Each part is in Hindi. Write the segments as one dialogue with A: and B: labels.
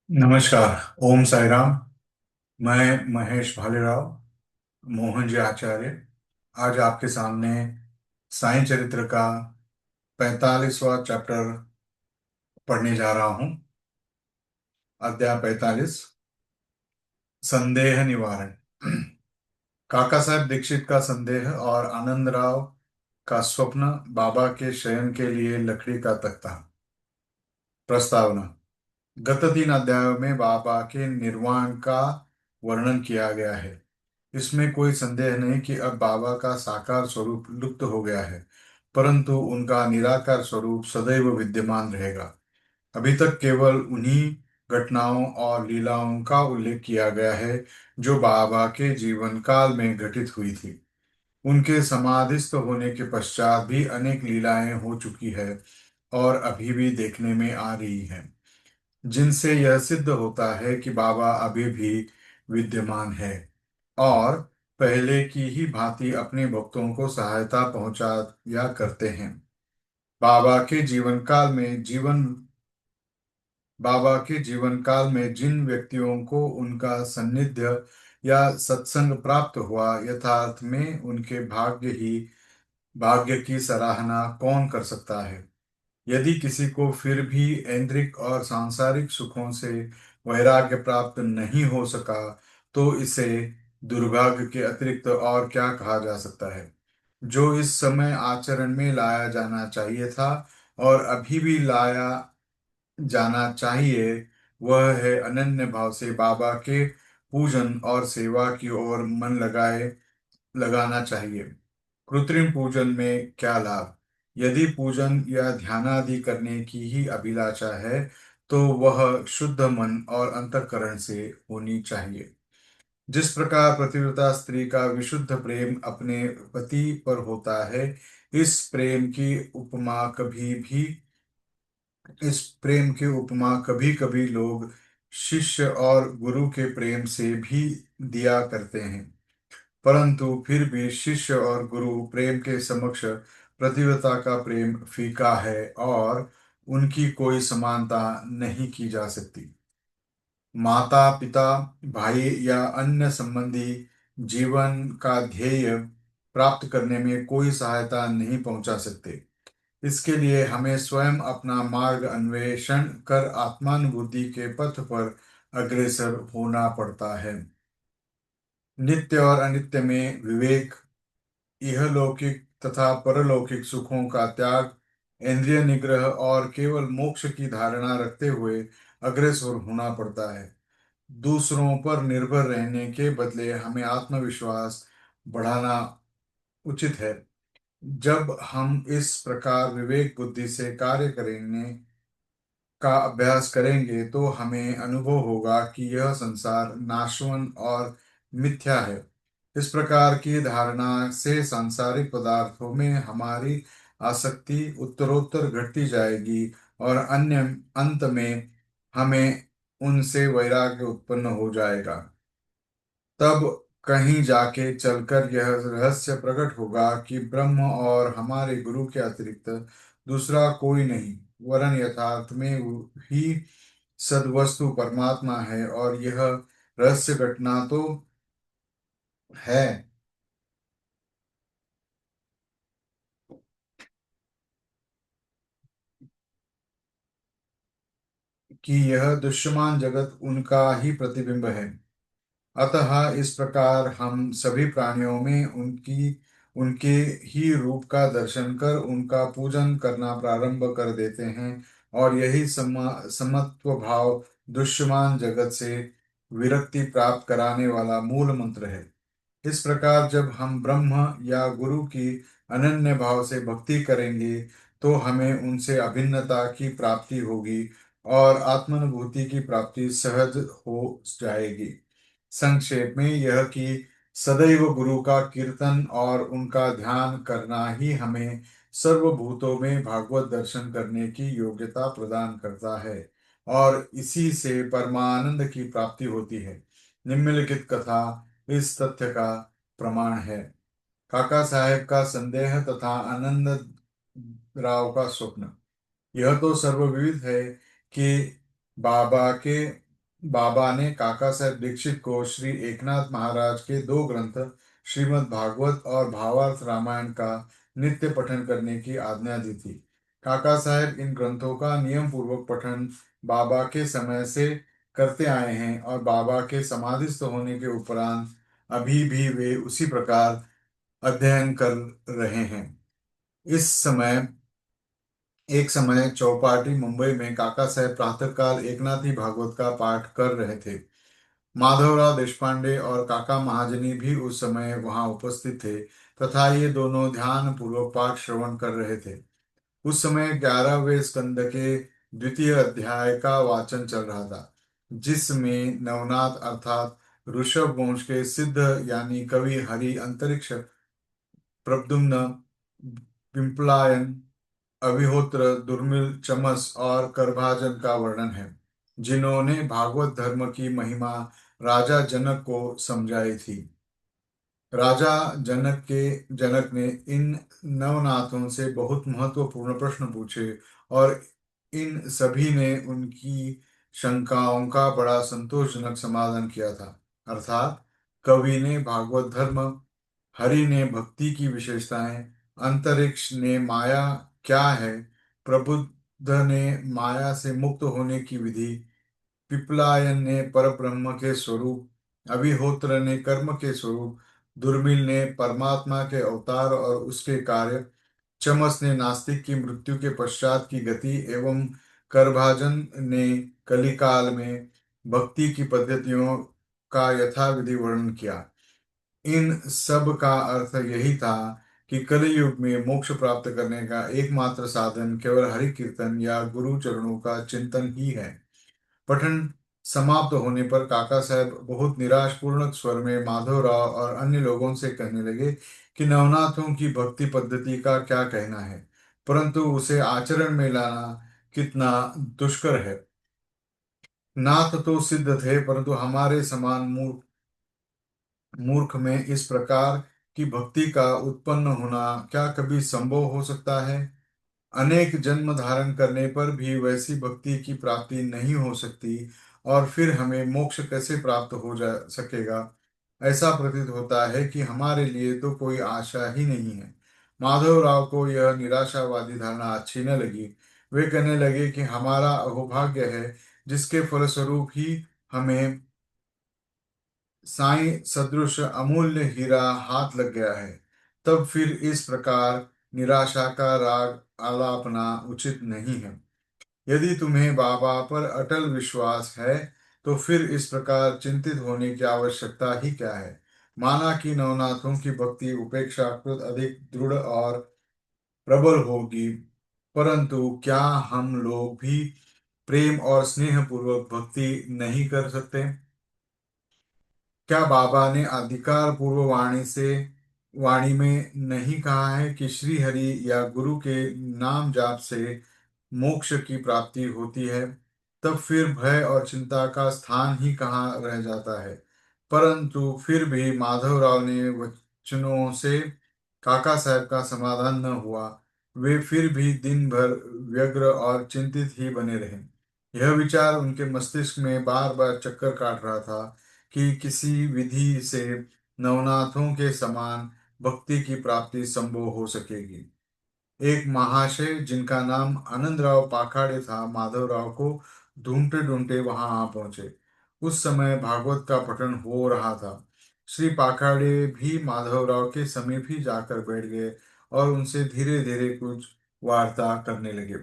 A: नमस्कार। ओम साई राम। मैं महेश भालेराव, मोहन जी आचार्य, आज आपके सामने साईं चरित्र का 45वां चैप्टर पढ़ने जा रहा हूँ। अध्याय 45, संदेह निवारण। काका साहब दीक्षित का संदेह और आनंदराव का स्वप्न, बाबा के शयन के लिए लकड़ी का तख्ता। प्रस्तावना। गत 3 अध्यायों में बाबा के निर्वाण का वर्णन किया गया है। इसमें कोई संदेह नहीं कि अब बाबा का साकार स्वरूप लुप्त हो गया है, परंतु उनका निराकार स्वरूप सदैव विद्यमान रहेगा। अभी तक केवल उन्हीं घटनाओं और लीलाओं का उल्लेख किया गया है जो बाबा के जीवन काल में घटित हुई थी। उनके समाधिस्थ होने के पश्चात भी अनेक लीलाएं हो चुकी है और अभी भी देखने में आ रही हैं, जिनसे यह सिद्ध होता है कि बाबा अभी भी विद्यमान है और पहले की ही भांति अपने भक्तों को सहायता पहुंचाया करते हैं। बाबा के जीवन काल में जीवन बाबा के जीवन काल में जिन व्यक्तियों को उनका सान्निध्य या सत्संग प्राप्त हुआ, यथार्थ में उनके भाग्य की सराहना कौन कर सकता है। यदि किसी को फिर भी ऐन्द्रिक और सांसारिक सुखों से वैराग्य प्राप्त नहीं हो सका, तो इसे दुर्भाग्य के अतिरिक्त और क्या कहा जा सकता है। जो इस समय आचरण में लाया जाना चाहिए था और अभी भी लाया जाना चाहिए, वह है अनन्य भाव से बाबा के पूजन और सेवा की ओर मन लगाना चाहिए। कृत्रिम पूजन में क्या लाभ। यदि पूजन या ध्यानादि करने की ही अभिलाषा है, तो वह शुद्ध मन और अंतःकरण से होनी चाहिए। जिस प्रकार पतिव्रता स्त्री का विशुद्ध प्रेम अपने पति पर होता है, इस प्रेम की उपमा कभी कभी लोग शिष्य और गुरु के प्रेम से भी दिया करते हैं, परंतु फिर भी शिष्य और गुरु प्रेम के समक्ष प्रतिव्रता का प्रेम फीका है और उनकी कोई समानता नहीं की जा सकती। माता पिता, भाई या अन्य संबंधी जीवन का ध्येय प्राप्त करने में कोई सहायता नहीं पहुंचा सकते। इसके लिए हमें स्वयं अपना मार्ग अन्वेषण कर आत्मानुभूति के पथ पर अग्रसर होना पड़ता है। नित्य और अनित्य में विवेक, इहलौकिक तथा परलौकिक सुखों का त्याग, इंद्रिय निग्रह और केवल मोक्ष की धारणा रखते हुए अग्रसर होना पड़ता है। दूसरों पर निर्भर रहने के बदले हमें आत्मविश्वास बढ़ाना उचित है। जब हम इस प्रकार विवेक बुद्धि से कार्य करेंगे का अभ्यास करेंगे, तो हमें अनुभव होगा कि यह संसार नाशवन और मिथ्या है। इस प्रकार की धारणा से सांसारिक पदार्थों में हमारी आसक्ति उत्तरोत्तर घटती जाएगी और अन्य अंत में हमें उनसे वैराग्य उत्पन्न हो जाएगा। तब कहीं जाके चलकर यह रहस्य प्रकट होगा कि ब्रह्म और हमारे गुरु के अतिरिक्त दूसरा कोई नहीं, वरन यथार्थ में ही सद्वस्तु परमात्मा है। और यह रहस्य घटना तो है कि यह दृश्यमान जगत उनका ही प्रतिबिंब है। अतः इस प्रकार हम सभी प्राणियों में उनकी उनके ही रूप का दर्शन कर उनका पूजन करना प्रारंभ कर देते हैं, और यही समत्व भाव दृश्यमान जगत से विरक्ति प्राप्त कराने वाला मूल मंत्र है। इस प्रकार जब हम ब्रह्म या गुरु की अनन्य भाव से भक्ति करेंगे, तो हमें उनसे अभिन्नता की प्राप्ति होगी और आत्मानुभूति की प्राप्ति सहज हो जाएगी। संक्षेप में यह कि सदैव गुरु का कीर्तन और उनका ध्यान करना ही हमें सर्वभूतों में भागवत दर्शन करने की योग्यता प्रदान करता है और इसी से परमानंद की प्राप्ति होती है। निम्नलिखित कथा इस तथ्य का प्रमाण है। काका साहेब का संदेह तथा आनंद राव का स्वप्न। यह तो सर्वविदित है कि बाबा के बाबा ने काका साहेब दीक्षित को श्री एकनाथ महाराज के दो ग्रंथ श्रीमद् भागवत और भावार्थ रामायण का नित्य पठन करने की आज्ञा दी थी। काका साहेब इन ग्रंथों का नियम पूर्वक पठन बाबा के समय से करते आए हैं और बाबा के समाधिस्थ होने के उपरांत अभी भी वे उसी प्रकार अध्ययन कर रहे हैं। इस समय एक समय चौपाटी मुंबई में काका साहेब प्रातःकाल एकनाथी भागवत का पाठ कर रहे थे। माधवराव देशपांडे और काका महाजनी भी उस समय वहां उपस्थित थे तथा ये दोनों ध्यान पूर्वक पाठ श्रवण कर रहे थे। उस समय 11वें स्कंद के द्वितीय अध्याय का वाचन चल रहा था, जिसमें नवनाथ अर्थात ऋषभ वंश के सिद्ध यानी कवि हरि अंतरिक्ष प्रद्युम्न पिंपलायन अभिहोत्र दुर्मिल चमस और करभाजन का वर्णन है, जिन्होंने भागवत धर्म की महिमा राजा जनक को समझाई थी। राजा जनक ने इन नवनाथों से बहुत महत्वपूर्ण प्रश्न पूछे और इन सभी ने उनकी शंकाओं का बड़ा संतोषजनक समाधान किया था। अर्थात कवि ने भागवत धर्म, हरि ने भक्ति की विशेषताएं, अंतरिक्ष ने माया क्या है, प्रबुद्ध ने माया से मुक्त होने की विधि, पिपलायन ने परब्रह्म के स्वरूप, अभिहोत्र ने कर्म के स्वरूप, दुर्मिल ने परमात्मा के अवतार और उसके कार्य, चमस ने नास्तिक की मृत्यु के पश्चात की गति एवं करभाजन ने कलिकाल में भक्ति की पद्धतियों का यथाविधि वर्णन किया। इन सब का अर्थ यही था कि कलयुग में मोक्ष प्राप्त करने का एकमात्र साधन केवल हरि कीर्तन या गुरु चरणों का चिंतन ही है। पठन समाप्त होने पर काका साहब बहुत निराशपूर्ण स्वर में माधवराव और अन्य लोगों से कहने लगे कि नवनाथों की भक्ति पद्धति का क्या कहना है, परंतु उसे आचरण में लाना कितना दुष्कर है। नाथ तो सिद्ध थे, परंतु हमारे समान मूर्ख में इस प्रकार की भक्ति का उत्पन्न होना क्या कभी संभव हो सकता है? अनेक जन्म धारण करने पर भी वैसी भक्ति की प्राप्ति नहीं हो सकती और फिर हमें मोक्ष कैसे प्राप्त हो जा सकेगा? ऐसा प्रतीत होता है कि हमारे लिए तो कोई आशा ही नहीं है। माधवराव को यह निराशावादी धारणा अच्छी न लगी। वे कहने लगे कि हमारा अहोभाग्य है, जिसके फलस्वरूप ही हमें साईं सदृश अमूल्य हीरा हाथ लग गया है। तब फिर इस प्रकार निराशा का राग आलापना उचित नहीं है। यदि तुम्हें बाबा पर अटल विश्वास है तो फिर इस प्रकार चिंतित होने की आवश्यकता ही क्या है। माना कि नवनाथों की भक्ति उपेक्षाकृत अधिक दृढ़ और प्रबल होगी, परंतु क्या हम लोग भी प्रेम और स्नेह पूर्वक भक्ति नहीं कर सकते? क्या बाबा ने अधिकार पूर्व वाणी में नहीं कहा है कि श्री हरि या गुरु के नाम जाप से मोक्ष की प्राप्ति होती है? तब फिर भय और चिंता का स्थान ही कहाँ रह जाता है। परंतु फिर भी माधवराव ने वचनों से काका साहब का समाधान न हुआ। वे फिर भी दिन भर व्यग्र और चिंतित ही बने रहे। यह विचार उनके मस्तिष्क में बार बार चक्कर काट रहा था कि किसी विधि से नवनाथों के समान भक्ति की प्राप्ति संभव हो सकेगी। एक महाशय जिनका नाम आनंदराव पाखाड़े था, माधवराव को ढूंढते ढूंढते वहां आ पहुंचे। उस समय भागवत का पठन हो रहा था। श्री पाखाड़े भी माधवराव के समीप ही जाकर बैठ गए और उनसे धीरे धीरे कुछ वार्ता करने लगे।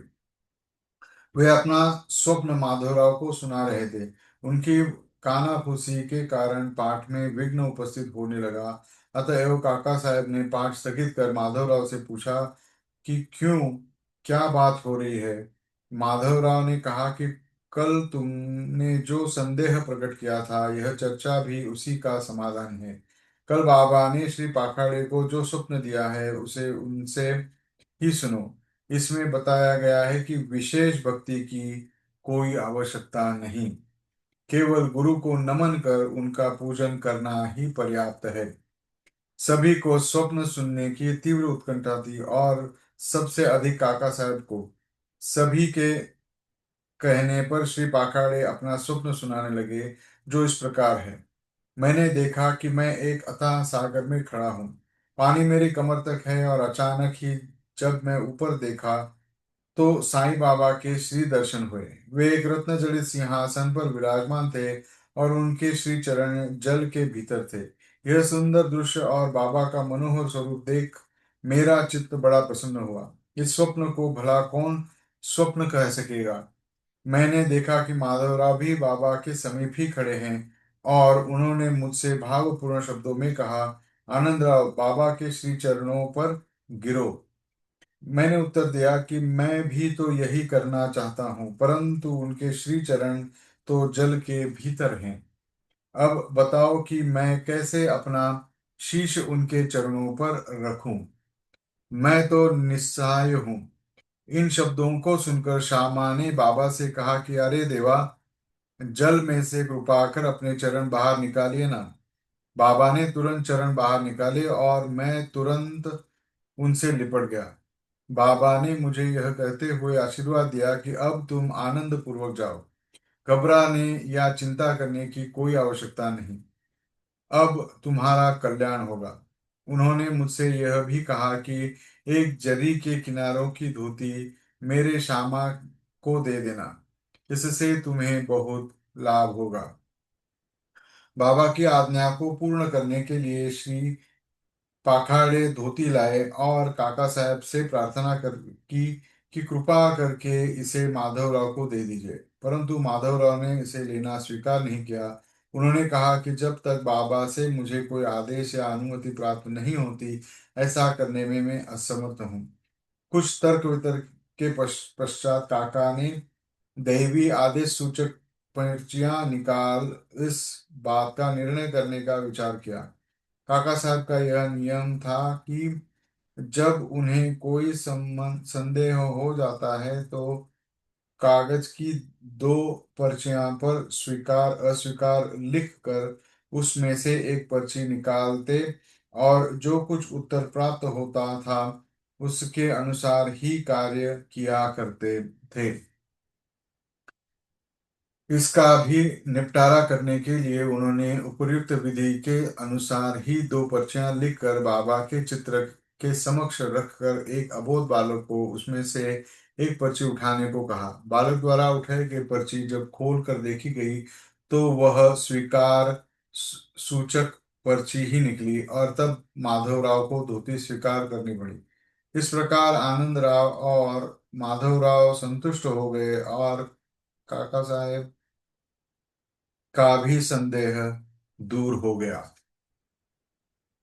A: वे अपना स्वप्न माधवराव को सुना रहे थे। उनकी कानाफूसी के कारण पाठ में विघ्न उपस्थित होने लगा। अतएव काका साहब ने पाठ स्थगित कर माधवराव से पूछा कि क्यों, क्या बात हो रही है। माधवराव ने कहा कि कल तुमने जो संदेह प्रकट किया था, यह चर्चा भी उसी का समाधान है। कल बाबा ने श्री पाखाड़े को जो स्वप्न दिया है उसे उनसे ही सुनो। इसमें बताया गया है कि विशेष भक्ति की कोई आवश्यकता नहीं, केवल गुरु को नमन कर उनका पूजन करना ही पर्याप्त है। सभी को स्वप्न सुनने की तीव्र उत्कंठा थी और सबसे अधिक काका साहब को। सभी के कहने पर श्री पाखाड़े अपना स्वप्न सुनाने लगे, जो इस प्रकार है। मैंने देखा कि मैं एक अथाह सागर में खड़ा हूँ। पानी मेरी कमर तक है, और अचानक ही जब मैं ऊपर देखा तो साईं बाबा के श्री दर्शन हुए। वे एक रत्न जड़ित सिंहासन पर विराजमान थे, और उनके श्री चरण जल के भीतर थे। यह सुंदर दृश्य और बाबा का मनोहर स्वरूप देख मेरा चित्त बड़ा प्रसन्न हुआ। इस स्वप्न को भला कौन स्वप्न कह सकेगा। मैंने देखा कि माधवराव भी बाबा के समीप ही खड़े हैं, और उन्होंने मुझसे भावपूर्ण शब्दों में कहा, आनंदराव, बाबा के श्री चरणों पर गिरो। मैंने उत्तर दिया कि मैं भी तो यही करना चाहता हूँ, परंतु उनके श्री चरण तो जल के भीतर हैं। अब बताओ कि मैं कैसे अपना शीश उनके चरणों पर रखूं। मैं तो निस्सहाय हूँ। इन शब्दों को सुनकर श्यामा ने बाबा से कहा कि अरे देवा, जल में से कृपा कर अपने चरण बाहर निकालिए ना। बाबा ने तुरंत चरण बाहर निकाले, और मैं तुरंत उनसे लिपट गया। बाबा ने मुझे यह कहते हुए आशीर्वाद दिया कि अब तुम आनंद पूर्वक जाओ। घबराने या चिंता करने की कोई आवश्यकता नहीं। अब तुम्हारा कल्याण होगा। उन्होंने मुझसे यह भी कहा कि एक जरी के किनारों की धोती मेरे श्यामा को दे देना। इससे तुम्हें बहुत लाभ होगा। बाबा की आज्ञा को पूर्ण करने के लिए श्री पाखाड़े धोती लाए, और काका साहब से प्रार्थना कर की कि कृपा करके इसे माधवराव को दे दीजिए। परंतु माधवराव ने इसे लेना स्वीकार नहीं किया। उन्होंने कहा कि जब तक बाबा से मुझे कोई आदेश या अनुमति प्राप्त नहीं होती, ऐसा करने में मैं असमर्थ हूँ। कुछ तर्क वितर्क के पश्चात काका ने दैवी आदेश सूचक पर्चियां निकाल इस बात का निर्णय करने का विचार किया। काका साहब का यह नियम था कि जब उन्हें कोई संदेह हो जाता है तो कागज की दो पर्चियां पर स्वीकार अस्वीकार लिख कर उसमें से एक पर्ची निकालते, और जो कुछ उत्तर प्राप्त होता था उसके अनुसार ही कार्य किया करते थे। इसका भी निपटारा करने के लिए उन्होंने उपर्युक्त विधि के अनुसार ही दो पर्चियां लिखकर बाबा के चित्र के समक्ष रखकर एक अबोध बालक को उसमें से एक पर्ची उठाने को कहा। बालक द्वारा उठाई गई पर्ची जब खोल कर देखी गई तो वह स्वीकार सूचक पर्ची ही निकली, और तब माधवराव को धोती स्वीकार करनी पड़ी। इस प्रकार आनंद राव और माधवराव संतुष्ट हो गए, और काका साहेब का भी संदेह दूर हो गया।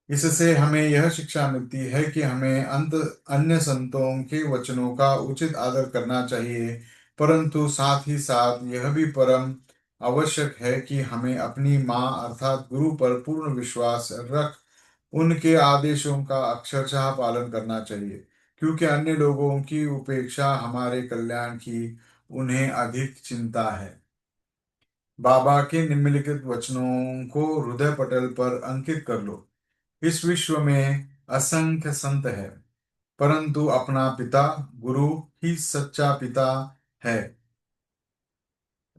A: इससे हमें यह शिक्षा मिलती है कि हमें अन्य संतों के वचनों का उचित आदर करना चाहिए, परंतु साथ ही साथ यह भी परम आवश्यक है कि हमें अपनी माँ अर्थात गुरु पर पूर्ण विश्वास रख उनके आदेशों का अक्षरशः पालन करना चाहिए, क्योंकि अन्य लोगों की उपेक्षा हमारे कल्याण की उन्हें अधिक चिंता है। बाबा के निम्नलिखित वचनों को हृदय पटल पर अंकित कर लो। इस विश्व में असंख्य संत है, परंतु अपना पिता गुरु ही सच्चा पिता है।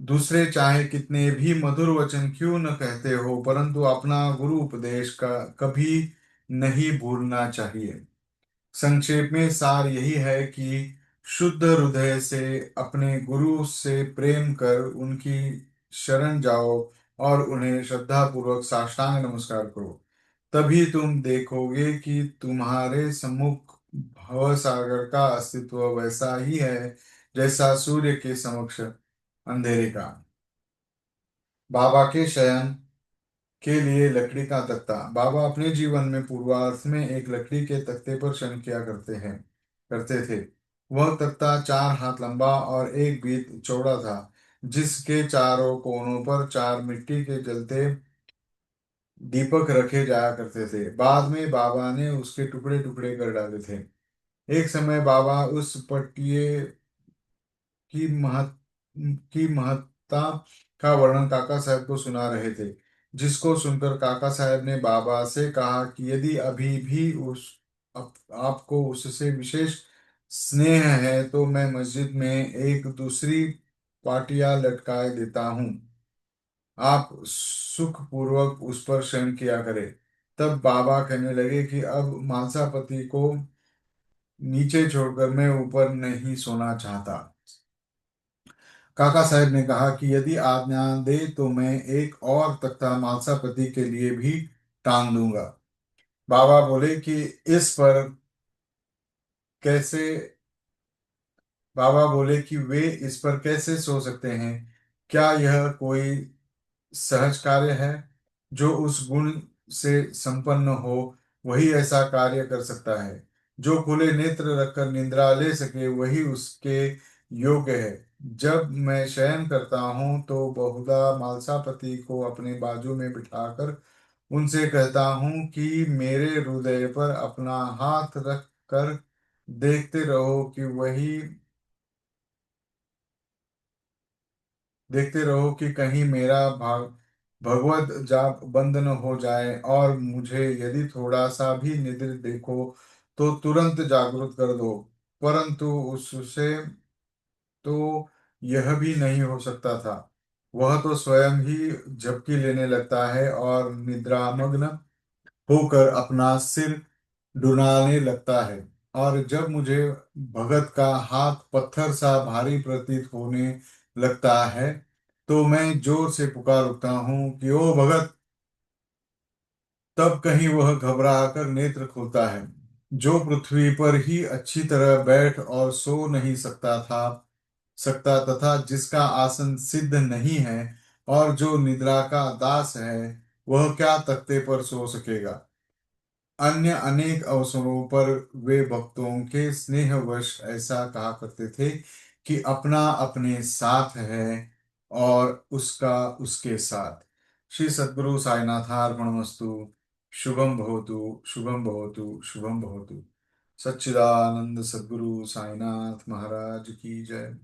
A: दूसरे चाहे कितने भी मधुर वचन क्यों न कहते हो, परंतु अपना गुरु उपदेश का कभी नहीं भूलना चाहिए। संक्षेप में सार यही है कि शुद्ध हृदय से अपने गुरु से प्रेम कर उनकी शरण जाओ, और उन्हें श्रद्धा पूर्वक साष्टांग नमस्कार करो। तभी तुम देखोगे कि तुम्हारे सम्मुख भव सागर का अस्तित्व वैसा ही है जैसा सूर्य के समक्ष अंधेरे का। बाबा के शयन के लिए लकड़ी का तख्ता। बाबा अपने जीवन में पूर्वार्ध में एक लकड़ी के तख्ते पर शयन किया करते थे। वह तख्ता 4 हाथ लंबा और 1 बीत चौड़ा था, जिसके चारों कोनों पर 4 मिट्टी के जलते दीपक रखे जाया करते थे। बाद में बाबा ने उसके टुकड़े टुकड़े कर डाले थे। एक समय बाबा उस पट्टिए की महत की महत्ता का वर्णन काका साहब को सुना रहे थे, जिसको सुनकर काका साहब ने बाबा से कहा कि यदि अभी भी आपको उससे विशेष स्नेह है तो मैं मस्जिद में एक दूसरी पाटिया लटकाए देता हूँ, आप सुखपूर्वक उस पर शयन किया करें। तब बाबा कहने लगे कि अब मांसापति को नीचे छोड़कर मैं ऊपर नहीं सोना चाहता। काका साहब ने कहा कि यदि आज्ञा दे तो मैं एक और तख्ता मांसापति के लिए भी टांग दूंगा। बाबा बोले कि इस पर कैसे बाबा बोले कि वे इस पर कैसे सो सकते हैं? क्या यह कोई सहज कार्य है? जो उस गुण से संपन्न हो वही ऐसा कार्य कर सकता है। जो खुले नेत्र रखकर निद्रा ले सके वही उसके योग्य है। जब मैं शयन करता हूँ तो बहुधा मालसापति को अपने बाजू में बिठाकर उनसे कहता हूँ कि मेरे हृदय पर अपना हाथ रख कर देखते रहो कि कहीं मेरा भगवत जाप बंद न हो जाए, और मुझे यदि थोड़ा सा भी निद्र देखो तो तुरंत जागृत कर दो। परंतु उससे तो यह भी नहीं हो सकता था। वह तो स्वयं ही झपकी लेने लगता है और निद्रामग्न होकर अपना सिर डुलाने लगता है। और जब मुझे भगत का हाथ पत्थर सा भारी प्रतीत होने लगता है तो मैं जोर से पुकार उठता हूँ कि ओ भगत। तब कहीं वह घबरा कर नेत्र खोलता है। जो पृथ्वी पर ही अच्छी तरह बैठ और सो नहीं सकता तथा जिसका आसन सिद्ध नहीं है और जो निद्रा का दास है, वह क्या तख्ते पर सो सकेगा? अन्य अनेक अवसरों पर वे भक्तों के स्नेहवश ऐसा कहा करते थे कि अपना अपने साथ है और उसका उसके साथ। श्री सद्गुरु साईनाथार्पणमस्तु। शुभम भवतु, शुभम भवतु, शुभम भवतु। सच्चिदानंद सद्गुरु साईनाथ महाराज की जय।